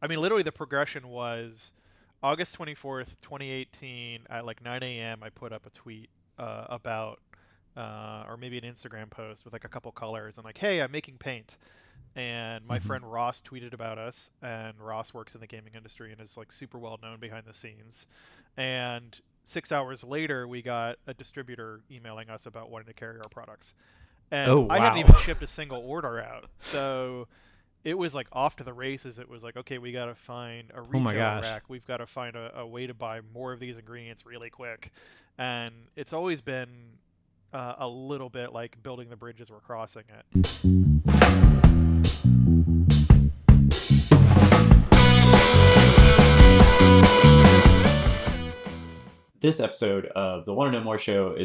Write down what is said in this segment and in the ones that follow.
I mean, literally the progression was August 24th, 2018 at like 9 a.m. I put up a tweet about, or maybe an Instagram post with like a couple colors and like, hey, I'm making paint. And my Hmm. friend Ross tweeted about us, and Ross works in the gaming industry and is like super well known behind the scenes. And 6 hours later, we got a distributor emailing us about wanting to carry our products. And Oh, I hadn't wow. even shipped a single order out. So it was like off to the races. It was like, okay, we got to find a Oh my retail gosh. rack. We've got to find a way to buy more of these ingredients really quick. And it's always been a little bit like building the bridge as we're crossing it. This episode of the Want to Know More show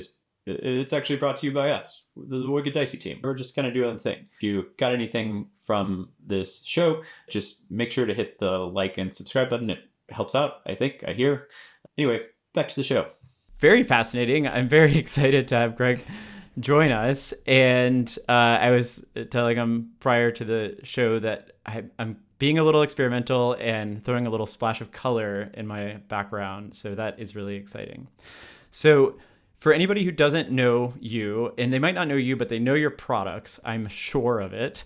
it's actually brought to you by us, the Wicked Dicey team. We're just kind of doing the thing. If you got anything from this show, just make sure to hit the like and subscribe button. It helps out, I think, I hear. Anyway, back to the show. Very fascinating. I'm very excited to have Greg join us. And I was telling him prior to the show that I'm being a little experimental and throwing a little splash of color in my background. So that is really exciting. So for anybody who doesn't know you, and they might not know you, but they know your products, I'm sure of it.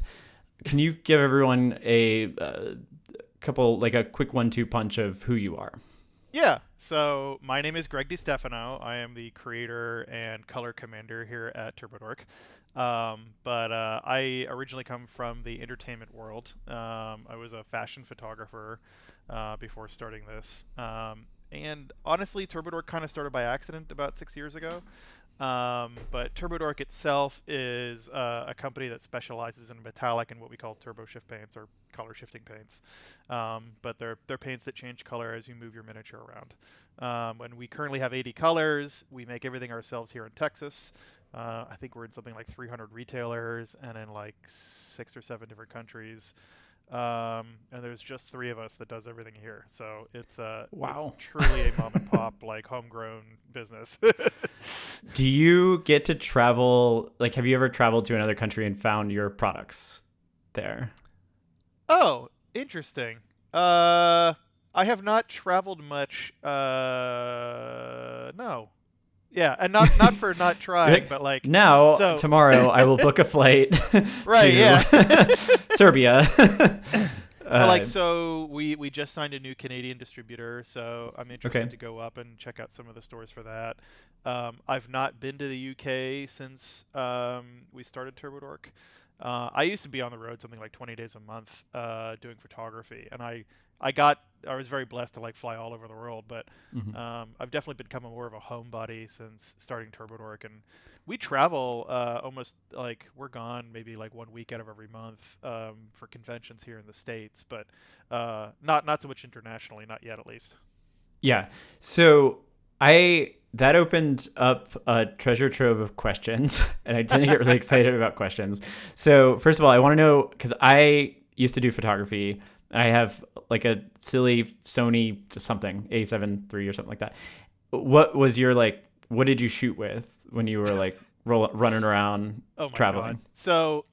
Can you give everyone a couple, like a quick 1-2 punch of who you are? Yeah, so my name is Greg DiStefano. I am the creator and color commander here at Turbo Dork. But I originally come from the entertainment world. I was a fashion photographer before starting this. And honestly, Turbo Dork kind of started by accident about 6 years ago. But Turbo Dork itself is a company that specializes in metallic and what we call turbo shift paints or color shifting paints. But they're paints that change color as you move your miniature around. And we currently have 80 colors. We make everything ourselves here in Texas. I think we're in something like 300 retailers and in like 6 or 7 different countries. And there's just three of us that does everything here. So it's Wow. truly a mom and pop like homegrown business. Do you get to travel? Like, have you ever traveled to another country and found your products there? Oh, interesting. Uh, I have not traveled much. No. Yeah, and not for not You're trying, like, but like, now, so, tomorrow, I will book a flight right, yeah. to Serbia. But like, uh, so we just signed a new Canadian distributor, so I'm interested okay. to go up and check out some of the stores for that. I've not been to the UK since we started Turbo Dork. I used to be on the road something like 20 days a month doing photography, and I was very blessed to like fly all over the world, but Mhm. I've definitely become more of a homebody since starting Turbo Dork, and we travel almost like we're gone maybe like 1 week out of every month for conventions here in the States, but not so much internationally, not yet at least. Yeah. So that opened up a treasure trove of questions, and I tend to get really excited about questions. So first of all, I want to know, because I used to do photography. I have like a silly Sony something A7 III or something like that. What was your like? What did you shoot with when you were like running around Oh my God. traveling? So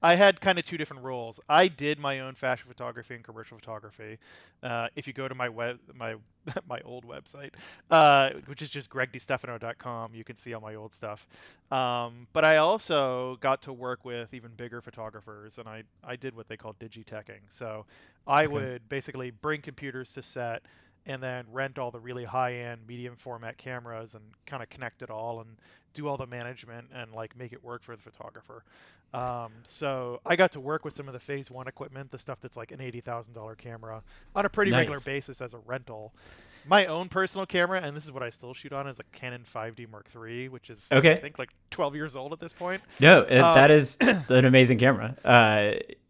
I had kind of two different roles. I did my own fashion photography and commercial photography. If you go to my my old website, which is just gregdistefano.com, you can see all my old stuff. But I also got to work with even bigger photographers, and I did what they call digiteching. So I Okay. would basically bring computers to set and then rent all the really high-end medium format cameras and kind of connect it all and do all the management and like make it work for the photographer. So I got to work with some of the phase one equipment, the stuff that's like an $80,000 camera, on a pretty regular Nice. basis as a rental. My own personal camera, and this is what I still shoot on, is a Canon 5D Mark III, which is I Okay. think like 12 years old at this point. No, that Um, is an amazing camera.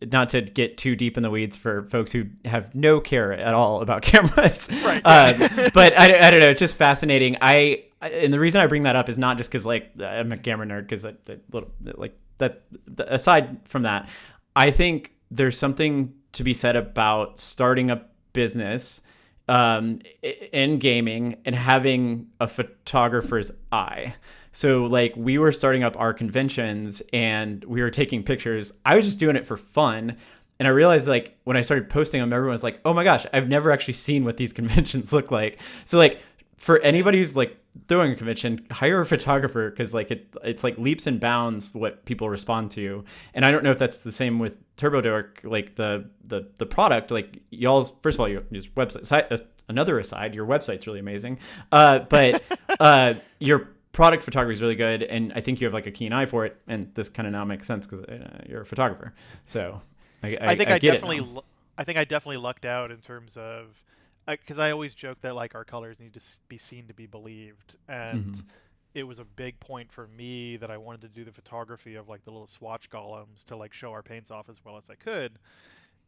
Not to get too deep in the weeds for folks who have no care at all about cameras, right, yeah. but I don't know. It's just fascinating. And the reason I bring that up is not just because like I'm a camera nerd. Because little like that. Aside from that, I think there's something to be said about starting a business in gaming and having a photographer's eye. So like we were starting up our conventions and we were taking pictures. I was just doing it for fun. And I realized like when I started posting them, everyone was like, "Oh my gosh, I've never actually seen what these conventions look like." So like for anybody who's like throwing a convention, hire a photographer because like it's like leaps and bounds what people respond to. And I don't know if that's the same with Turbo Dork, like the product. Like y'all's first of all, your website. Another aside, your website's really amazing, but your product photography is really good, and I think you have like a keen eye for it. And this kind of now makes sense because you're a photographer. So I think I I get it definitely, now. I think I definitely lucked out in terms of, because I always joke that like our colors need to be seen to be believed, and Mm-hmm. it was a big point for me that I wanted to do the photography of like the little swatch golems to like show our paints off as well as I could.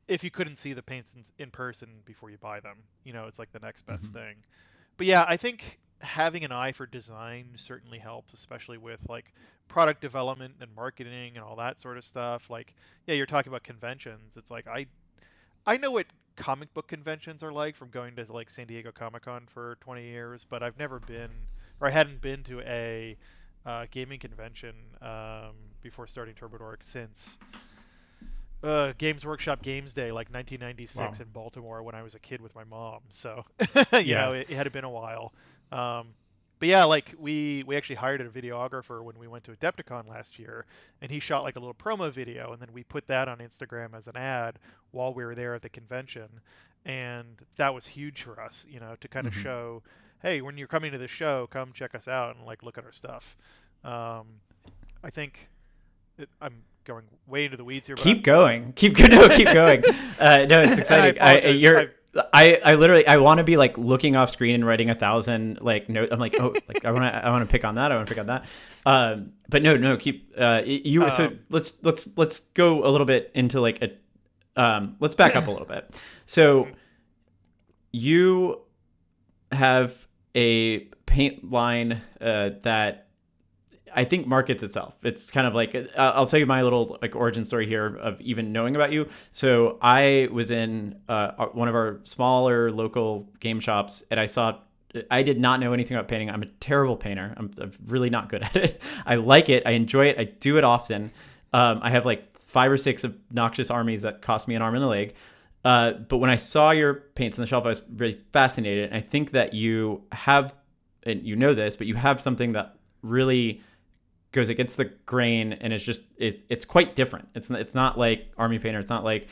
If you couldn't see the paints in person before you buy them, it's like the next best Mm-hmm. thing. But yeah, I think having an eye for design certainly helps, especially with like product development and marketing and all that sort of stuff. Like, yeah, you're talking about conventions. It's like I know what comic book conventions are like from going to like San Diego Comic Con for 20 years, but I've never been, or I hadn't been to a gaming convention before starting Turbo Dork since Games Workshop Games Day, like 1996 Wow. in Baltimore when I was a kid with my mom. So, Yeah. it had been a while. Um, but yeah, like we actually hired a videographer when we went to Adepticon last year, and he shot like a little promo video, and then we put that on Instagram as an ad while we were there at the convention, and that was huge for us, to kind of Mm-hmm. show, hey, when you're coming to the show, come check us out and like look at our stuff. Um, I think I'm going way into the weeds here, but Keep going. No, keep going. No, it's and I exciting. apologize. I literally I want to be like looking off screen and writing 1,000 like note. I'm like, oh, like I want to pick on that. I want to pick on that. But no, keep you. So Um, let's go a little bit into like let's back up a little bit. So mhm. you have a paint line that I think markets itself. It's kind of like I'll tell you my little like origin story here of even knowing about you. So I was in one of our smaller local game shops, and I saw. I did not know anything about painting. I'm a terrible painter. I'm really not good at it. I like it. I enjoy it. I do it often. I have like 5 or 6 obnoxious armies that cost me an arm and a leg. But when I saw your paints on the shelf, I was really fascinated. And I think that you have, and you know this, but you have something that really goes against the grain, and it's quite different. It's not like Army Painter. It's not like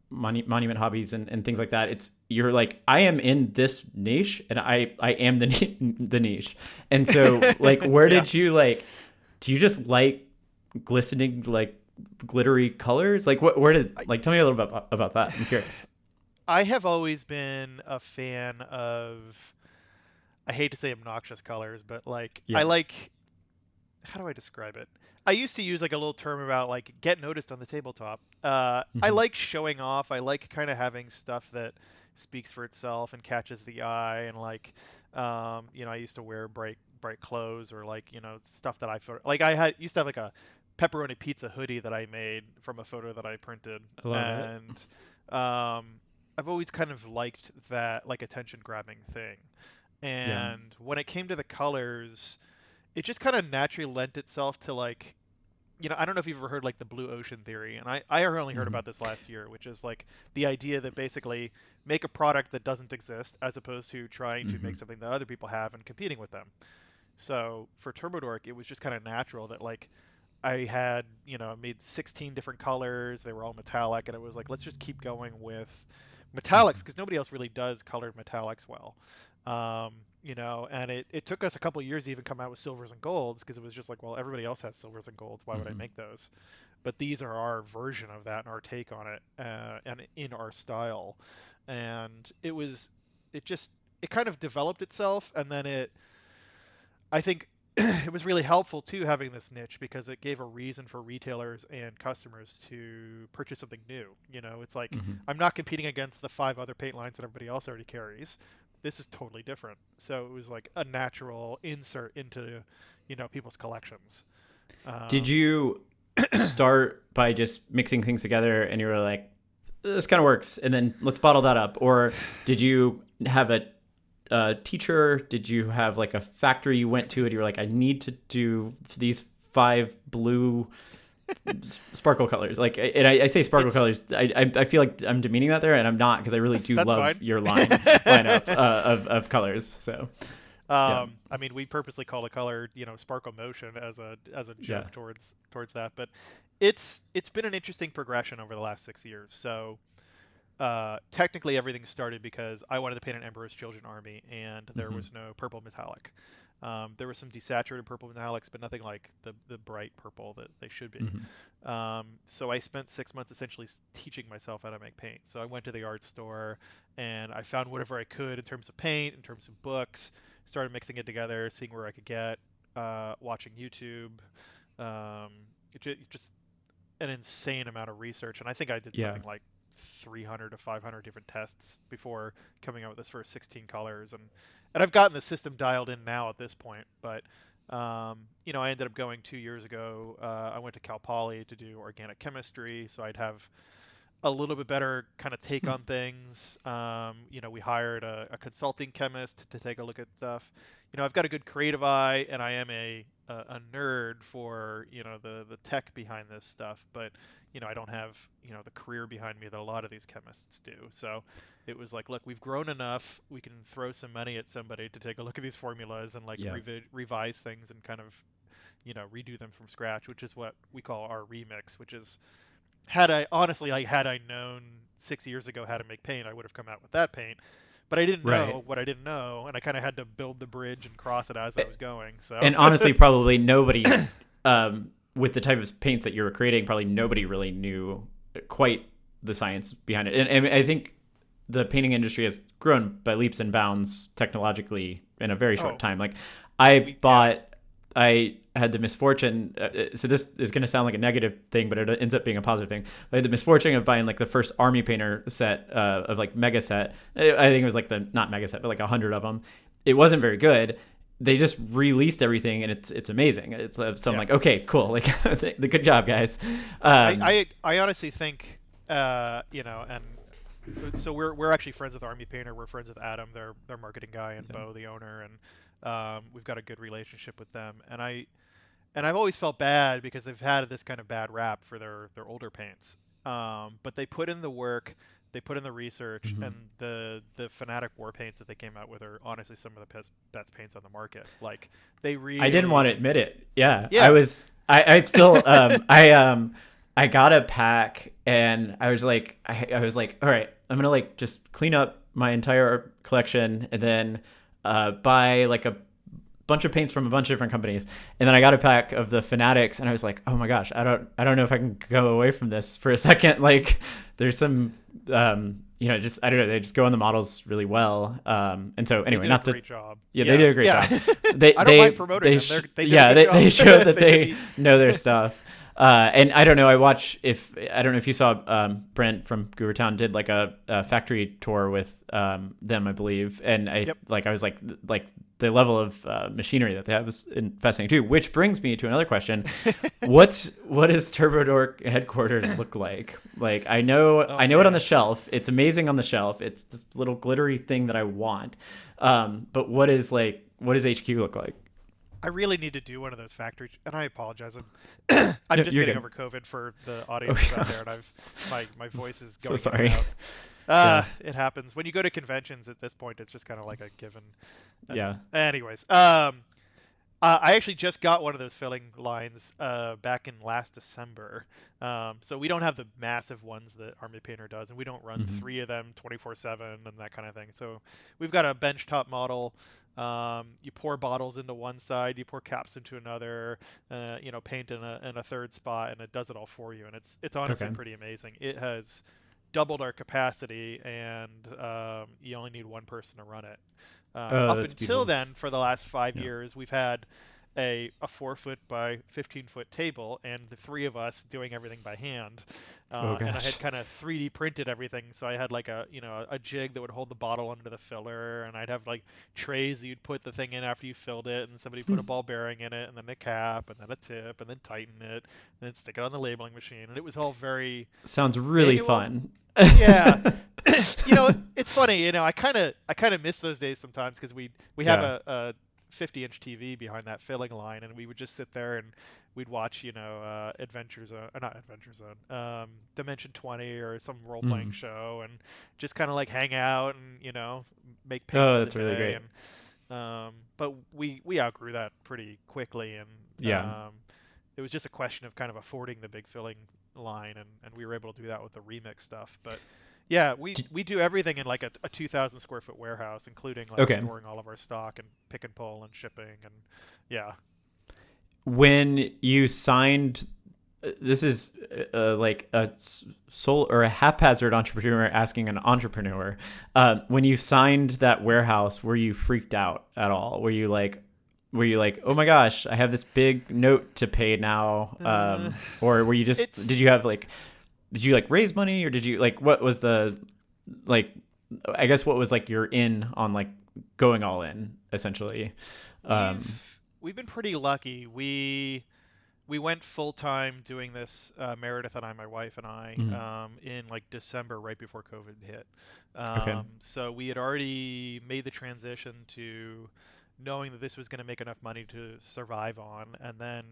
Monument Hobbies and things like that. It's you're like I am in this niche, and I am the niche. And so like where Yeah, did you like? Do you just like glistening like glittery colors? Like what? Where did I like tell me a little bit about that? I'm curious. I have always been a fan of. I hate to say obnoxious colors, but like I Yeah. like. How do I describe it? I used to use like a little term about like get noticed on the tabletop. I Mm-hmm. like showing off. I like kind of having stuff that speaks for itself and catches the eye. And like, I used to wear bright clothes or like stuff that like I had used to have like a pepperoni pizza hoodie that I made from a photo that I printed, I love it. and I've always kind of liked that like attention grabbing thing. Yeah. And when it came to the colors, it just kind of naturally lent itself to like, I don't know if you've ever heard like the blue ocean theory, and I only heard Mm-hmm. about this last year, which is like the idea that basically make a product that doesn't exist as opposed to trying to Mm-hmm. make something that other people have and competing with them. So for Turbo Dork, it was just kind of natural that like I had, made 16 different colors. They were all metallic, and it was like, let's just keep going with metallics Mm-hmm. because nobody else really does colored metallics well. And it took us a couple years to even come out with silvers and golds because it was just like, well, everybody else has silvers and golds. Why would I Mm-hmm. make those? But these are our version of that and our take on it, and in our style. And it kind of developed itself, and then I think it was really helpful too having this niche because it gave a reason for retailers and customers to purchase something new. It's like Mm-hmm. I'm not competing against the 5 other paint lines that everybody else already carries. This is totally different. So it was like a natural insert into, people's collections. Did Um, you start by just mixing things together and you were like, this kind of works, and then let's bottle that up? Or did you have a teacher? Did you have like a factory you went to and you were like, I need to do these 5 blue sparkle colors. Like, and I say sparkle colors. I feel like I'm demeaning that there, and I'm not, because I really do That's love fine. your lineup of colors. So yeah, I mean, we purposely call the color, sparkle motion as a yeah. joke towards that, but it's been an interesting progression over the last 6 years. So technically everything started because I wanted to paint an Emperor's Children army, and there Hmm. was no purple metallic. There was some desaturated purple metallics, but nothing like the bright purple that they should be. Hmm. So I spent 6 months essentially teaching myself how to make paint. So I went to the art store and I found whatever I could in terms of paint, in terms of books, started mixing it together, seeing where I could get, watching YouTube, um, just an insane amount of research. And I think I did Yeah. something like 300 to 500 different tests before coming up with this first 16 colors. And I've gotten the system dialed in now at this point. But I ended up going 2 years ago. I went to Cal Poly to do organic chemistry, so I'd have a little bit better kind of take Hmm. on things. We hired a consulting chemist to take a look at stuff. I've got a good creative eye, and I am a nerd for the tech behind this stuff. But I don't have the career behind me that a lot of these chemists do. So it was like, look, we've grown enough. We can throw some money at somebody to take a look at these formulas and like Yeah. revise things and kind of redo them from scratch, which is what we call our remix, which is had I known 6 years ago how to make paint, I would have come out with that paint. But I didn't Right. know what I didn't know, and I kind of had to build the bridge and cross it as I was going. So And honestly, probably nobody, with the type of paints that you were creating, probably nobody really knew quite the science behind it. And I think the painting industry has grown by leaps and bounds technologically in a very short oh, time. Like, yeah. I had the misfortune. So this is going to sound like a negative thing, but it ends up being a positive thing. I had the misfortune of buying like the first Army Painter set of like Mega Set. I think it was like the not Mega Set, but like 100 of them. It wasn't very good. They just released everything, and it's amazing. It's so I'm Yeah. like, okay, cool. Like, the good job, guys. I, Um, I I honestly think and so we're actually friends with Army Painter. We're friends with Adam, their marketing guy, and yeah. Bo, the owner, and we've got a good relationship with them. And I've always felt bad because they've had this kind of bad rap for their older paints. But they put in the work, they put in the research, Mhm. and the Fanatic War paints that they came out with are honestly some of the best paints on the market. Like they I didn't want to really, admit it. Yeah, I yeah. was. I still. I got a pack, and I was like, I was like, all right, I'm gonna like just clean up my entire collection, and then buy like a bunch of paints from a bunch of different companies. And then I got a pack of the Fanatics, and I was like, oh my gosh, I don't know if I can go away from this for a second. Like, there's some just I don't know, they just go on the models really well. And so They anyway, did a not to great job. yeah, they Yeah, did a great job. yeah. They I don't mind promoting them. They did a yeah, good job. they show that They they really. know their stuff. And I don't know. I don't know if you saw Brent from Guru Town did like a factory tour with them, I believe. And Yep. I was like the level of machinery that they have is fascinating too. Which brings me to another question: what does Turbo Dork headquarters look like? Like, Oh I know it on the man. shelf. It's amazing on the shelf. It's this little glittery thing that I want. But what does HQ look like? I really need to do one of those factory, and I apologize. I'm No, just you're getting good. over COVID for the Oh, audiences out there, and my voice is so going in and sorry. out. Yeah, It happens when you go to conventions. At this point, it's just kind of like a given. yeah. Anyways, I actually just got one of those filling lines back in last December. So we don't have the massive ones that Army Painter does, and we don't run Hmm. three of them 24/7 and that kind of thing. So we've got a benchtop model. You pour bottles into one side, you pour caps into another, paint in a third spot, and it does it all for you. And it's honestly Okay. pretty amazing. It has doubled our capacity, and you only need one person to run it. Oh, Up that's until beautiful. then, for the last five Yeah. years, we've had a 4 foot by 15 foot table, and the three of us doing everything by hand. Oh And I gosh. had kind of 3D printed everything, so I had like a jig that would hold the bottle under the filler, and I'd have like trays that you'd put the thing in after you filled it, and somebody put a ball bearing in it, and then a cap, and then a tip, and then tighten it, and then stick it on the labeling machine, and it was all very Sounds really manual. fun. Yeah, it's funny. I kind of miss those days sometimes because we have Yeah. a 50-inch TV behind that filling line, and we would just sit there and we'd watch, Adventure Zone, not Adventure Zone, Dimension 20 or some role-playing Mm. show, and just kind of like hang out and make paint Oh, for the that's really day. great. But we outgrew that pretty quickly, and Yeah. it was just a question of kind of affording the big filling line, and we were able to do that with the remix stuff. But yeah, we do everything in like a 2,000 square foot warehouse, including like Okay. storing all of our stock and pick and pull and shipping, and yeah. When you signed, this is like a soul or a haphazard entrepreneur asking an entrepreneur. When you signed that warehouse, were you freaked out at all? Were you like, oh my gosh, I have this big note to pay now? Or were you just, It's did you like raise money, or did you like, what was the, like, I guess what was like your in on like going all in essentially? Um, we've been pretty lucky. We went full time doing this, Meredith and I, my wife and I, mhm. in like December, right before COVID hit. Okay. So we had already made the transition to knowing that this was going to make enough money to survive on, and then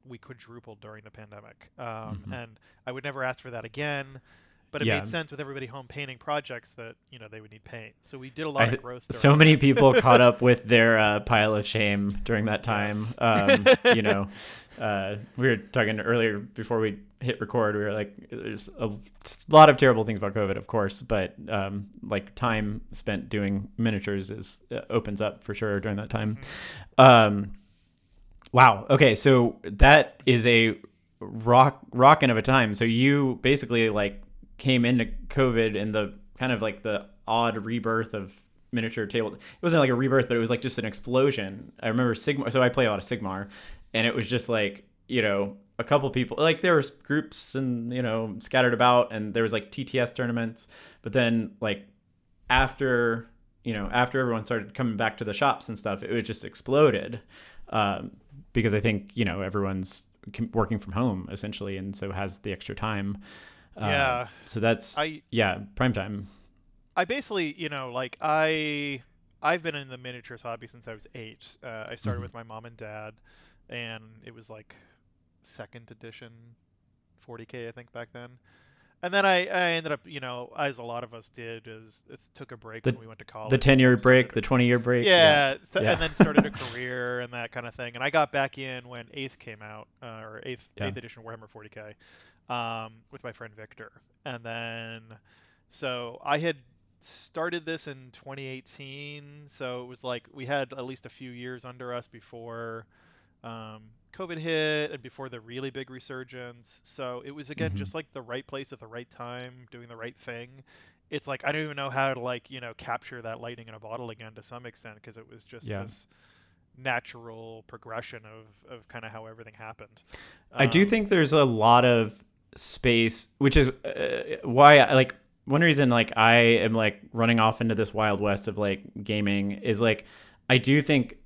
we quadrupled during the pandemic. Hmm. And I would never ask for that again, but it made Yeah. sense with everybody home painting projects that they would need paint. So we did a lot of growth So during many that. people caught up with their pile of shame during that time. Yes. We were talking earlier before we hit record. We were like, there's a lot of terrible things about COVID, of course, but like time spent doing miniatures opens up for sure during that time. Mhm. Um, wow. Okay, so that is a rockin' of a time. So you basically like came into COVID in the kind of like the odd rebirth of miniature table. It wasn't like a rebirth, but it was like just an explosion. I remember Sigmar. So I play a lot of Sigmar, and it was just like, a couple people, like there was groups and, scattered about, and there was like TTS tournaments, but then like after, after everyone started coming back to the shops and stuff, it just exploded. Because I think, everyone's working from home essentially, and so has the extra time. Yeah. So that's, I yeah, prime time. I basically, like I've been in the miniatures hobby since I was 8. I started Mhm. with my mom and dad, and it was like second edition 40K, I think, back then. And then I ended up, as a lot of us did, is took a break The when we went to the college 10-year and started. break, the 20-year break. Yeah. Yeah, Yeah. and then started a career and that kind of thing. And I got back in when 8th came out, or 8th Yeah. 8th edition Warhammer 40K, with my friend Victor. And then, so I had started this in 2018, so it was like we had at least a few years under us before COVID hit and before the really big resurgence. So it was again Hmm. just like the right place at the right time, doing the right thing. It's like I don't even know how to like capture that lightning in a bottle again to some extent, because it was just Yeah. this natural progression of kind of how everything happened. I do Um, think there's a lot of space, which is why like one reason like I am like running off into this wild west of like gaming is like I do think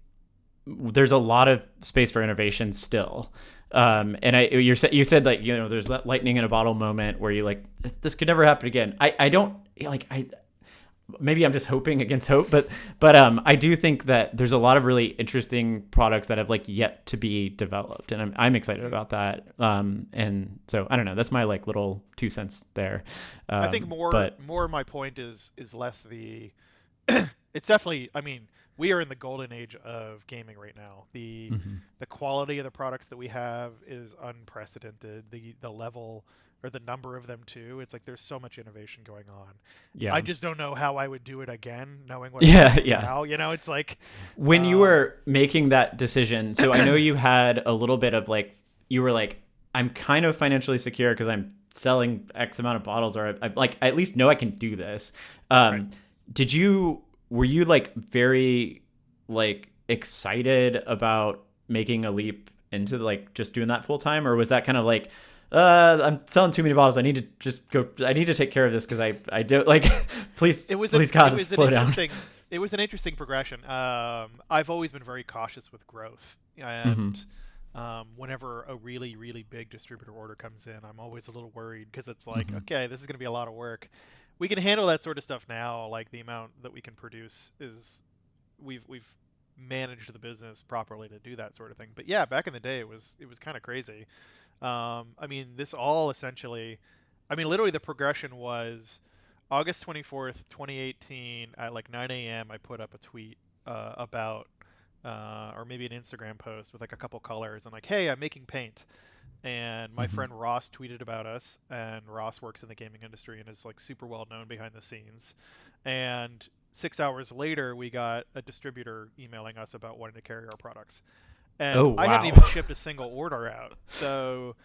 there's a lot of space for innovation still. mhm. And you said like, there's that lightning in a bottle moment where you like, this could never happen again. I don't like, maybe I'm just hoping against hope, but I do think that there's a lot of really interesting products that have like yet to be developed, and I'm excited Mhm. about that. And so I don't know, that's my like little 2 cents there. I think But more my point is less the it's definitely, I mean, we are in the golden age of gaming right now. mhm. The quality of the products that we have is unprecedented. The level or the number of them too. It's like there's so much innovation going on. I Yeah, just don't know how I would do it again, knowing what I yeah, know yeah. now. It's like When you um were making that decision, so I know you had a little bit of like, you were like, I'm kind of financially secure because I'm selling X amount of bottles, or I like I at least know I can do this. right. Um, were you like very like excited about making a leap into like just doing that full time, or was that kind of like, I'm selling too many bottles, I need to just go, I need to take care of this because I don't like, please please It God was an slow down. interesting it was an interesting progression. I've always been very cautious with growth, Hmm. and whenever a really really big distributor order comes in, I'm always a little worried because it's like, Hmm. okay, this is going to be a lot of work. We can handle that sort of stuff now. Like the amount that we can produce is we've managed the business properly to do that sort of thing. But yeah, back in the day, it was kind of crazy. I mean, this all essentially, I mean, literally the progression was August 24th, 2018 at like 9 a.m. I put up a tweet about, or maybe an Instagram post with like a couple colors and like, hey, I'm making paint. And my Hmm. friend Ross tweeted about us, and Ross works in the gaming industry and is like super well known behind the scenes. And 6 hours later, we got a distributor emailing us about wanting to carry our products. And Oh I hadn't wow. even shipped a single order out. So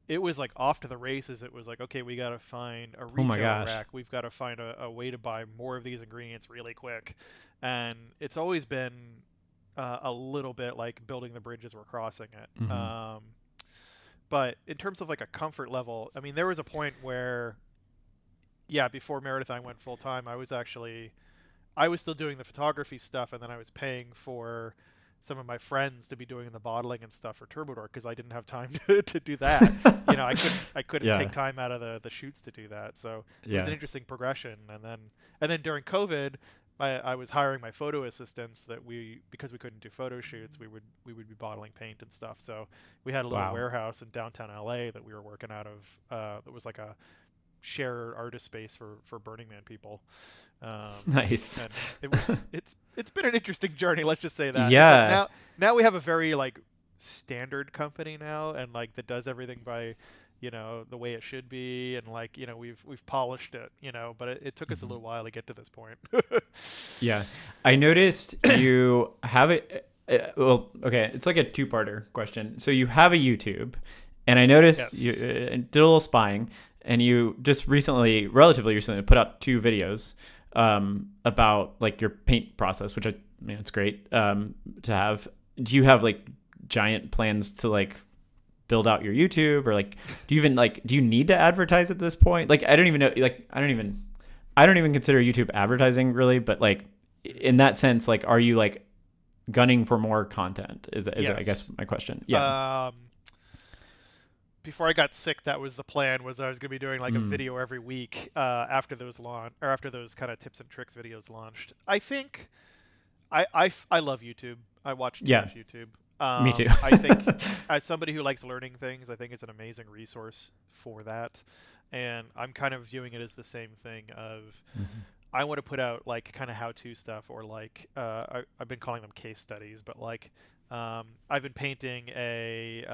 it was like off to the races. It was like, okay, we got to find a Oh my retail gosh. rack. We've got to find a way to buy more of these ingredients really quick. And it's always been a little bit like building the bridge as we're crossing it. Hmm. But in terms of like a comfort level, I mean, there was a point where, yeah, before Meredith and I went full time, I was still doing the photography stuff, and then I was paying for some of my friends to be doing the bottling and stuff for Turbo Dork because I didn't have time to do that. You know, I couldn't take Yeah. time out of the shoots to do that. So it was an Yeah. interesting progression. And then during COVID, I was hiring my photo assistants that because we couldn't do photo shoots, we would be bottling paint and stuff. So we had a little Wow. warehouse in downtown LA that we were working out of. That was like a shared artist space for Burning Man people. Um, Nice. and it's been an interesting journey. Let's just say that it's like Yeah. now we have a very like standard company now, and like that does everything by the way it should be, and like we've polished it, but it took us a Mhm. little while to get to this point. Yeah. I noticed you have it. Well, okay. It's like a two-parter question. So you have a YouTube, and I noticed you Yes. did a little spying, and you just recently, relatively recently, put out two videos about like your paint process, which I mean, it's great to have. Do you have like giant plans to like build out your YouTube, or like do you need to advertise at this point? Like I don't even know, like I don't even consider YouTube advertising really, but like in that sense, like are you like gunning for more content? Is I guess Yes. my question. Yeah. Um, Before I got sick, that was the plan. Was I was gonna be doing like a Mm. video every week after those launch or after those kind of tips and tricks videos launched. I think I love YouTube. I watch too Yeah. much YouTube. Me too. I think as somebody who likes learning things, I think it's an amazing resource for that. And I'm kind of viewing it as the same thing of Mhm. I want to put out like kind of how-to stuff or like I've been calling them case studies, but like I've been painting a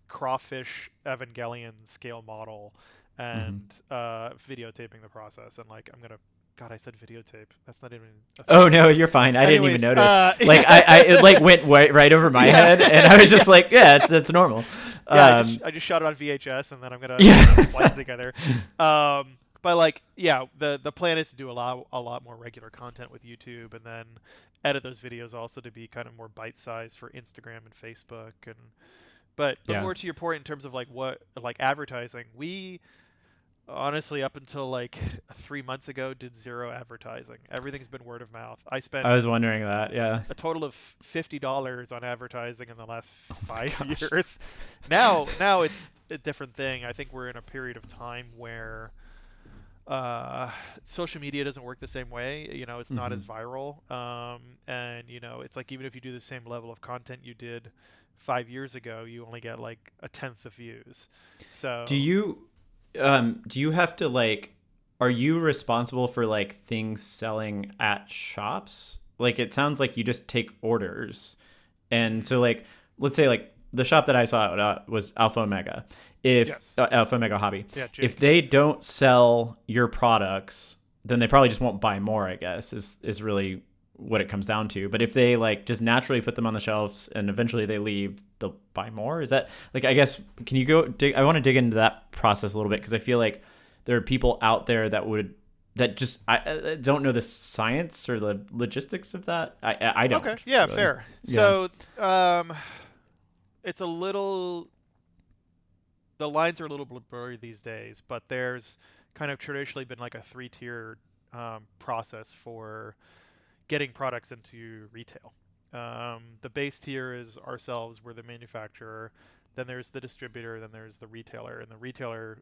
crawfish Evangelion scale model Mhm. and videotaping the process, and like I'm gonna God, I said videotape. That's not even a Oh thing. no, you're fine. I didn't even Anyways, notice. Like I it like went right over my yeah, head, and I was just like, yeah, it's normal. yeah. I Um, just I just shot it on VHS, and then I'm gonna yeah. splice it together. But like, yeah, the plan is to do a lot more regular content with YouTube, and then edit those videos also to be kind of more bite-sized for Instagram and Facebook, and but Yeah. more to your point in terms of like what like advertising, we honestly up until like 3 months ago did zero advertising. Everything's been word of mouth. I spent I was wondering that. Yeah. a total of $50 on advertising in the last Oh my five gosh. years. Now it's a different thing. I think we're in a period of time where uh, social media doesn't work the same way. It's not as Hmm. viral. And it's like even if you do the same level of content you did 5 years ago, you only get like a tenth of views. Do So you do you have to like are you responsible for like things selling at shops? Like it sounds like you just take orders. And so like let's say like the shop that I saw was Alpha Omega. If yes, Alpha Omega Hobby. yeah, If Jake. they don't sell your products, then they probably just won't buy more, I guess. Is really what it comes down to. But if they like just naturally put them on the shelves and eventually they leave, they'll buy more. Is that like I guess can you go dig I want to dig into that process a little bit because I feel like there are people out there that just I don't know the science or the logistics of that. I Okay, don't yeah, really. fair. Yeah. So it's a little the lines are a little blurry these days, but there's kind of traditionally been like a three-tier process for getting products into retail. The base tier is ourselves, we're the manufacturer. Then there's the distributor, then there's the retailer, and the retailer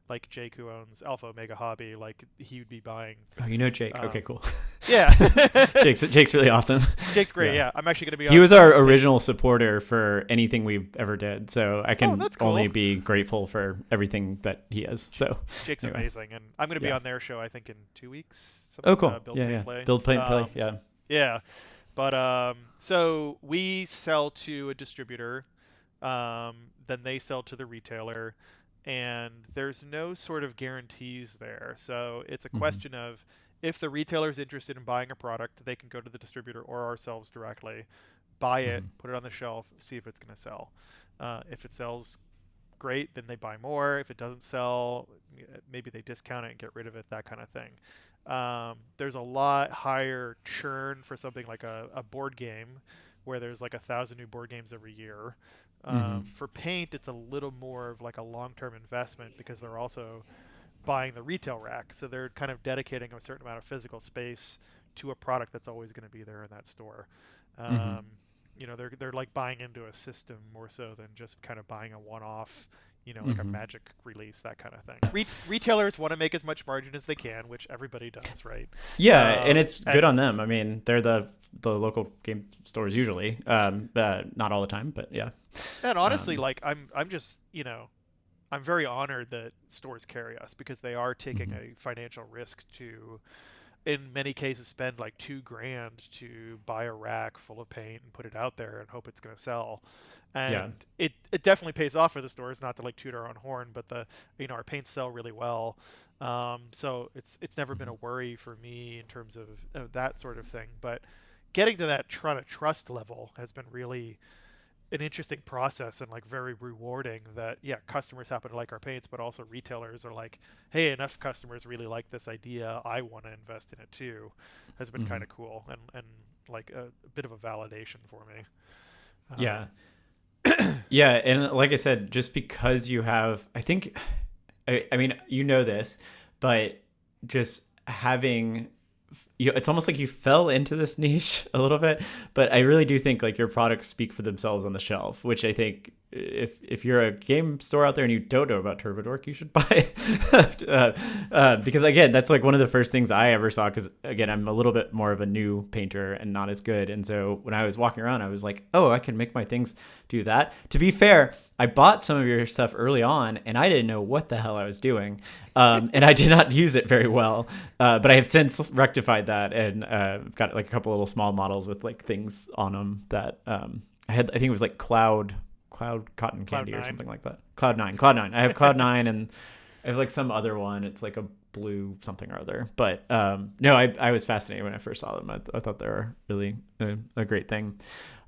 like Jake, who owns Alpha Omega Hobby, like he would be buying. Oh, you know Jake. Um, Okay, cool. yeah, Jake's really awesome. Jake's great. Yeah. Yeah, I'm actually going to be. He was our original supporter for anything we've ever did, so I can that's cool. only be grateful for everything that he is. So Jake's anyway. amazing, and I'm going to be on their show I think in 2 weeks. Oh, cool. Build, yeah, Pay, yeah. Play. Build, play. Yeah. Yeah, but so we sell to a distributor, then they sell to the retailer, and there's no sort of guarantees there. So it's a question of if the retailer is interested in buying a product, they can go to the distributor or ourselves directly, buy it, put it on the shelf, see if it's going to sell. If it sells, great, then they buy more. If it doesn't sell, maybe they discount it and get rid of it, that kind of thing. There's a lot higher churn for something like a board game where there's like 1,000 new board games every year. For Paint, it's a little more of like a long-term investment because they're also buying the retail rack. So they're kind of dedicating a certain amount of physical space to a product that's always going to be there in that store. They're like buying into a system more so than just kind of buying a one-off, like a Magic release, that kind of thing. Retailers want to make as much margin as they can, which everybody does, right? Yeah, and it's good on them. I mean, they're the local game stores usually, not all the time, but yeah. And honestly, like I'm just, I'm very honored that stores carry us because they are taking a financial risk to, in many cases, spend like $2,000 to buy a rack full of paint and put it out there and hope it's going to sell. And it definitely pays off for the stores, not to like toot our own horn, but our paints sell really well. So it's never been a worry for me in terms of that sort of thing. But getting to that trust level has been really an interesting process and like very rewarding that customers happen to like our paints, but also retailers are like, hey, enough customers really like this idea, I want to invest in it too, has been kind of cool and like a bit of a validation for me. Yeah. Yeah, and like I said, just because you have, I think, I mean, this, but just having, it's almost like you fell into this niche a little bit, but I really do think like your products speak for themselves on the shelf, which I think if you're a game store out there and you don't know about Turbo Dork, you should buy it. Because again, that's like one of the first things I ever saw, because again, I'm a little bit more of a new painter and not as good. And so when I was walking around, I was like, oh, I can make my things do that. To be fair, I bought some of your stuff early on and I didn't know what the hell I was doing. And I did not use it very well. But I have since rectified that and I've got like a couple little small models with like things on them that I think it was like Cloud Cotton Candy or something like that. Cloud 9. I have Cloud 9 and I have like some other one. It's like a blue something or other. But no, I was fascinated when I first saw them. I thought they were really a great thing.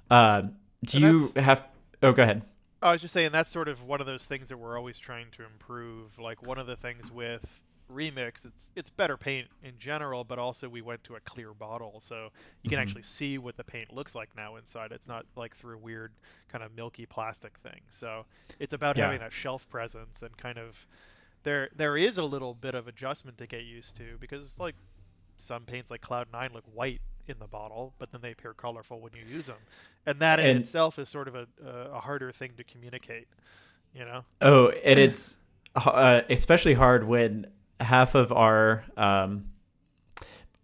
Do you have... Oh, go ahead. I was just saying that's sort of one of those things that we're always trying to improve. Like one of the things with Remix, it's better paint in general, but also we went to a clear bottle, so you can actually see what the paint looks like now inside. It's not like through a weird kind of milky plastic thing. So it's about having that shelf presence and kind of there is a little bit of adjustment to get used to because like some paints like Cloud 9 look white in the bottle, but then they appear colorful when you use them, and that in itself is sort of a harder thing to communicate, Oh, and it's especially hard when half of our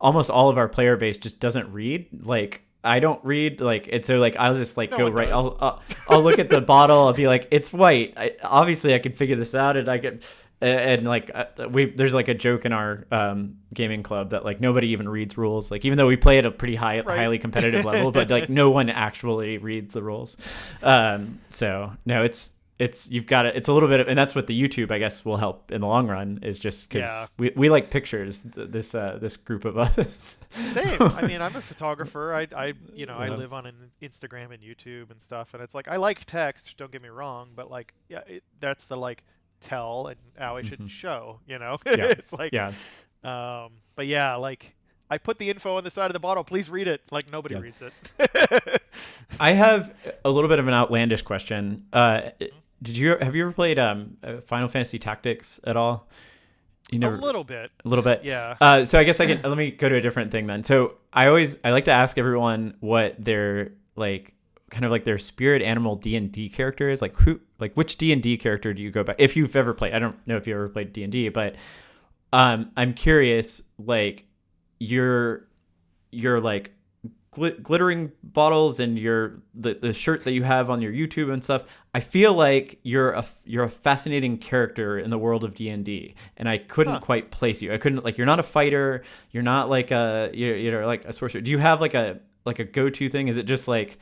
almost all of our player base just doesn't read. Like I don't read, like, and so like I'll just like go right. I'll look at the bottle. I'll be like, it's white. Obviously I can figure this out, and I can. And like there's like a joke in our gaming club that like nobody even reads rules. Like even though we play at a pretty highly competitive level, but like no one actually reads the rules. So no, it's you've got it. It's a little bit of, and that's what the YouTube I guess will help in the long run, is just because we like pictures. This group of us. Same. I mean, I'm a photographer. I live on an Instagram and YouTube and stuff, and it's like I like text. Don't get me wrong, but like that's the like tell and how I should show. It's like but yeah, like I put the info on the side of the bottle. Please read it. Like nobody reads it. I have a little bit of an outlandish question. Have you ever played Final Fantasy Tactics at all? A little bit. Yeah. So I guess let me go to a different thing then. So I like to ask everyone what their like kind of like their spirit animal D&D character is. Like which D&D character do you go back if you've ever played? I don't know if you ever played D&D, but I'm curious, like your like glittering bottles and the shirt that you have on your YouTube and stuff. I feel like you're a fascinating character in the world of D&D, and I couldn't quite place you. I couldn't, like, you're not a fighter, you're not like you're like a sorcerer. Do you have like a go-to thing? Is it just like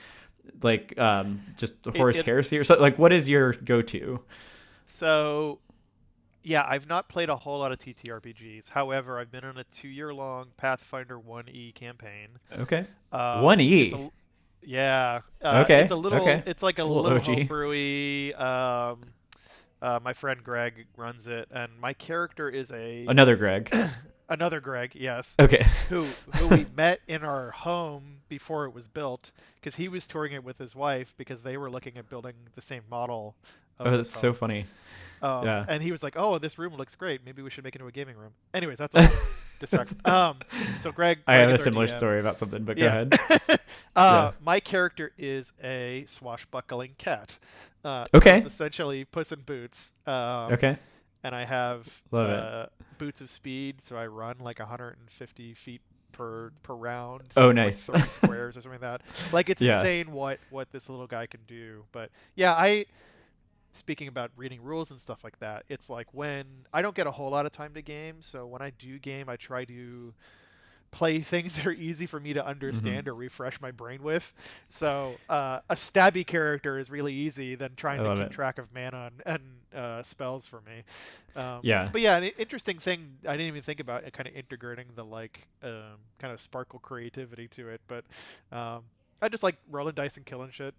just Horus Heresy or something? Like, what is your go-to? So yeah, I've not played a whole lot of TTRPGs. However, I've been on a 2-year-long Pathfinder 1E campaign. Okay. It's 1E. Yeah. Okay. It's a little. Okay. It's like a Little little OG. homebrewy. My friend Greg runs it, and my character is Another Greg. another Greg. Yes. Okay. Who we met in our home before it was built, because he was touring it with his wife because they were looking at building the same model of Oh, this that's home. so funny. Yeah. And he was like, "Oh, this room looks great. Maybe we should make it into a gaming room." Anyways, that's all distracting. So I have a is our similar DM. story about something, but go Yeah. ahead. Yeah. My character is a swashbuckling cat. So Okay. it's essentially Puss in Boots. Okay. And I have Love it. boots of speed, so I run like 150 feet per round. Oh, So nice. Like 30 squares or something like that. Like, it's Yeah. insane what this little guy can do. But yeah, speaking about reading rules and stuff like that, it's like when I don't get a whole lot of time to game, so when I do game, I try to play things that are easy for me to understand or refresh my brain with. So a stabby character is really easy than trying I to love keep it. track of mana and spells for me. Yeah. But yeah, an interesting thing I didn't even think about, kind of integrating the kind of sparkle creativity to it. But I just like rolling dice and killing shit.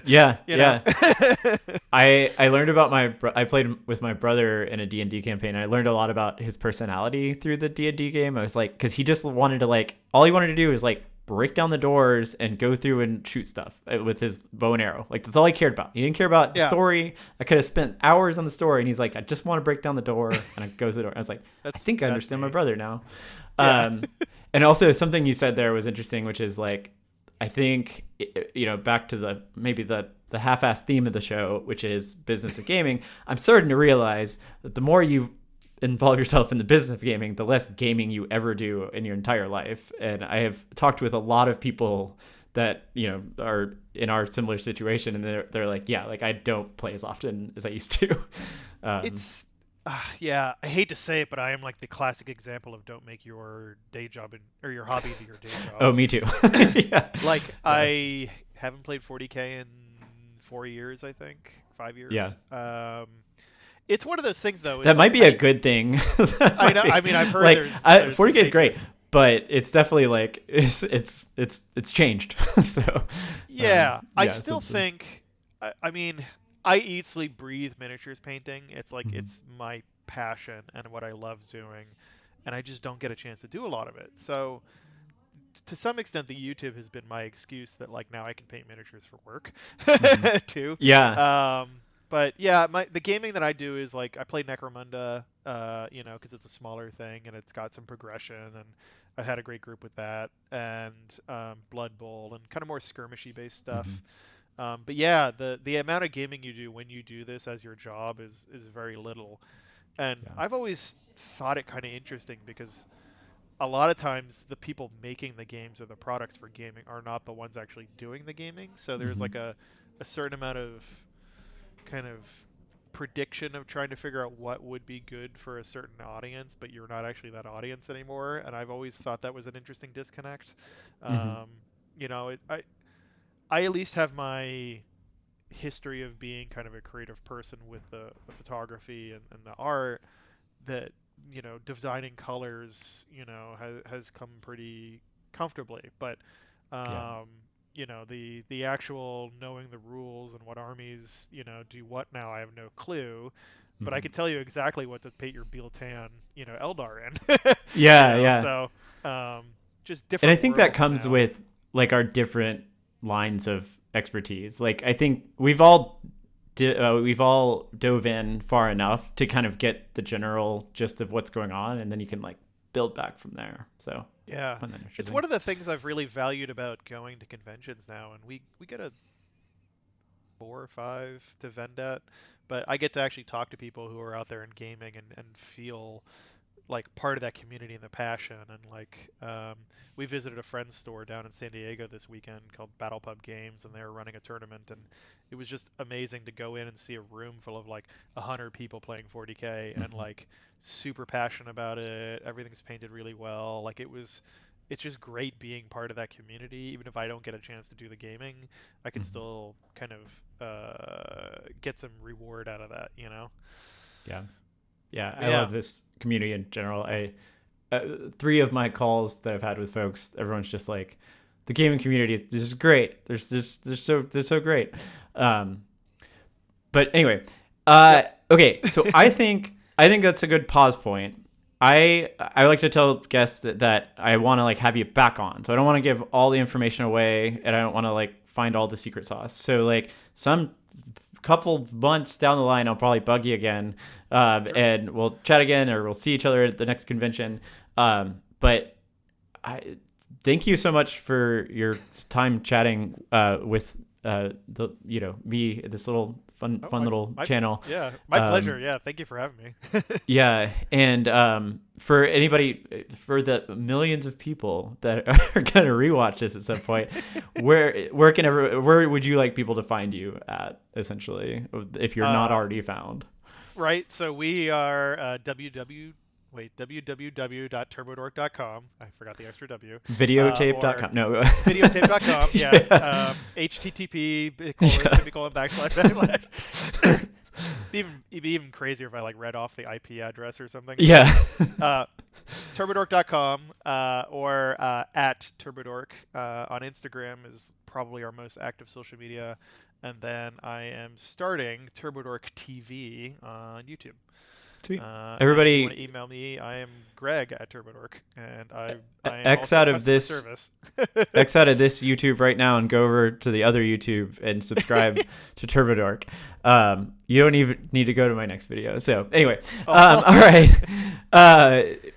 Yeah. You know? Yeah. I learned about I played with my brother in a D&D campaign, and I learned a lot about his personality through the D&D game. I was like, because he just wanted to, like, all he wanted to do was like break down the doors and go through and shoot stuff with his bow and arrow. Like, that's all he cared about. He didn't care about the story. I could have spent hours on the story, and he's like, I just want to break down the door, and I go through the door. I was like, I think I understand my brother now. Yeah. And also something you said there was interesting, which is like, I think, you know, back to the half-assed theme of the show, which is business of gaming. I'm starting to realize that the more you involve yourself in the business of gaming, the less gaming you ever do in your entire life. And I have talked with a lot of people that, you know, are in our similar situation, and they're like, yeah, like, I don't play as often as I used to. It's yeah, I hate to say it, but I am like the classic example of don't make your day job or your hobby to your day job. Oh, me too. Yeah. Like, I haven't played 40K in 4 years, I think 5 years. Yeah. It's one of those things, though. That might be a good thing. I know. I mean, I've heard like, there's 40K is great, but it's definitely like it's changed. So yeah, I yeah, still essentially. think. I mean, I eat, sleep, breathe miniatures painting. It's like it's my passion and what I love doing, and I just don't get a chance to do a lot of it. So to some extent, the YouTube has been my excuse that, like, now I can paint miniatures for work too. Yeah. But yeah, the gaming that I do is like I play Necromunda, you know, because it's a smaller thing and it's got some progression, and I've had a great group with that, and Blood Bowl and kind of more skirmishy based stuff. But yeah, the amount of gaming you do when you do this as your job is very little, and Yeah. I've always thought it kind of interesting because a lot of times the people making the games or the products for gaming are not the ones actually doing the gaming. So there's like a certain amount of kind of prediction of trying to figure out what would be good for a certain audience, but you're not actually that audience anymore. And I've always thought that was an interesting disconnect. You know, I at least have my history of being kind of a creative person with the photography and the art, that, you know, designing colors, you know, has come pretty comfortably. But Yeah. you know, the actual knowing the rules and what armies, you know, do what now, I have no clue. But I can tell you exactly what to paint your Biltan, you know, Eldar in. You Yeah. know, Yeah. so just And I different think that worlds comes now. with like our different lines of expertise. Like, I think we've all dove in far enough to kind of get the general gist of what's going on, and then you can like build back from there. So Yeah, I find that it's interesting. one of the things I've really valued about going to conventions now, and we get a 4 or 5 to vend at, but I get to actually talk to people who are out there in gaming and feel like part of that community and the passion. And like we visited a friend's store down in San Diego this weekend called Battle Pub Games, and they were running a tournament, and it was just amazing to go in and see a room full of like 100 people playing 40k and like super passionate about it. Everything's painted really well. Like it's just great being part of that community. Even if I don't get a chance to do the gaming, I can still kind of get some reward out of that, you know? Yeah, I love this community in general. 3 of my calls that I've had with folks, everyone's just like, the gaming community is just great. They're so great. But anyway, okay. So I think that's a good pause point. I like to tell guests that I want to like have you back on. So I don't want to give all the information away, and I don't want to like find all the secret sauce. So like some couple months down the line, I'll probably bug you again, and we'll chat again, or we'll see each other at the next convention. But I thank you so much for your time chatting with me, this little fun little channel. Yeah, my pleasure. Yeah, thank you for having me. Yeah, and for anybody, for the millions of people that are gonna rewatch this at some point, where would you like people to find you at, essentially, if you're not already found? Right. So we are www.turbodork.com. I forgot the extra W. Videotape.com. No. Videotape.com. Yeah. http:// It'd be even crazier if I like read off the IP address or something. Yeah. Turbodork.com or at Turbodork on Instagram is probably our most active social media, and then I am starting Turbodork TV on YouTube. Sweet. Everybody, if you want to email me, I am Greg at Turbodork, and I am X also out of customer this service. X out of this YouTube right now and go over to the other YouTube and subscribe to Turbo Dork. You don't even need to go to my next video. So anyway, all right.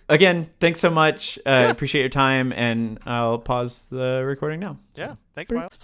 Again, thanks so much. Appreciate your time, and I'll pause the recording now. Yeah, thanks, Miles.